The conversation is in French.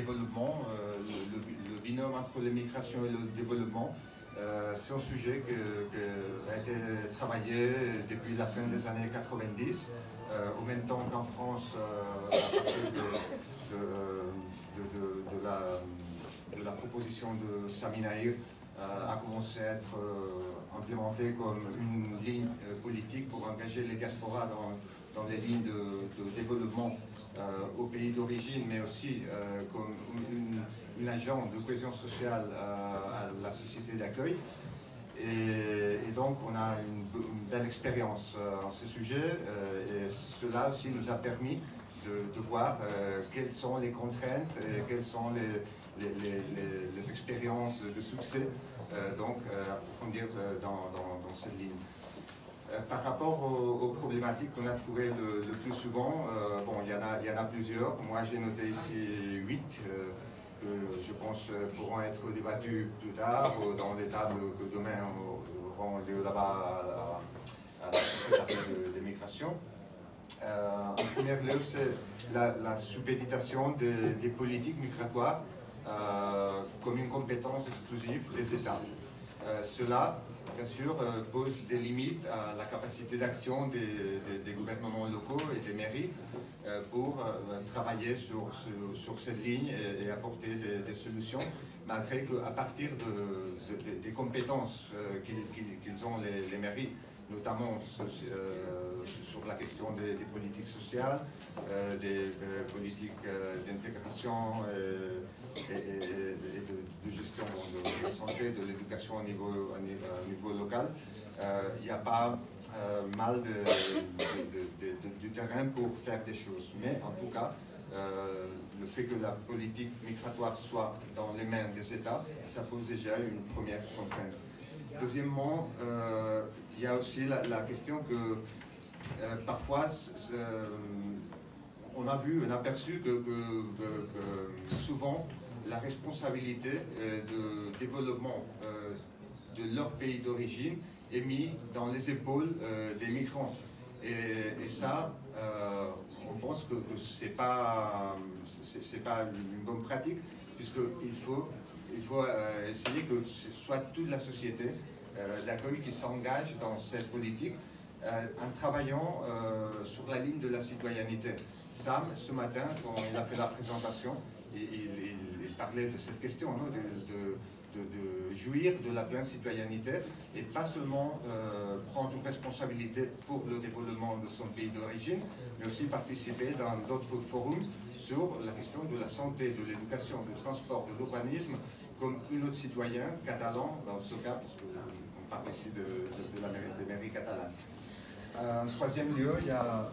développement, le binôme entre l'immigration et le développement. C'est un sujet qui a été travaillé depuis la fin des années 90, au même temps qu'en France, à partir de la proposition de Sami Naïr, a commencé à être implémenté comme une ligne politique pour engager les diasporas dans les lignes de développement au pays d'origine, mais aussi comme une agent de cohésion sociale à la société d'accueil. Et donc on a une belle expérience en ce sujet, et cela aussi nous a permis de voir quelles sont les contraintes et quelles sont les expériences de succès, donc approfondir dans cette ligne. Par rapport aux problématiques qu'on a trouvées le plus souvent, bon, il y en a plusieurs. Moi, j'ai noté ici 8 que je pense pourront être débattues plus tard dans les tables que demain auront lieu là-bas à la Secrétariat des migrations. En premier lieu, c'est la supéditation des politiques migratoires comme une compétence exclusive des États. Cela, bien sûr, pose des limites à la capacité d'action des gouvernements locaux et des mairies pour travailler sur cette ligne et apporter des solutions, malgré qu'à partir des compétences qu'ils ont les mairies, notamment sur la question des politiques sociales, des politiques d'intégration et de gestion de la santé, de l'éducation au niveau local, il n'y a pas mal du terrain pour faire des choses. Mais en tout cas, le fait que la politique migratoire soit dans les mains des États, ça pose déjà une première contrainte. Deuxièmement, il y a aussi la question que parfois on a aperçu que souvent la responsabilité de développement de leur pays d'origine est mise dans les épaules des migrants. Et ça, on pense que c'est pas une bonne pratique, puisqu'il faut essayer que ce soit toute la société d'accueil qui s'engage dans cette politique en travaillant sur la ligne de la citoyenneté. Sam, ce matin, quand il a fait la présentation, il parlait de cette question, non, de jouir de la pleine citoyenneté et pas seulement prendre une responsabilité pour le développement de son pays d'origine, mais aussi participer dans d'autres forums sur la question de la santé, de l'éducation, du transport, de l'urbanisme, comme un autre citoyen catalan dans ce cas, parce qu'on parle ici des mairies catalanes. En troisième lieu, il y a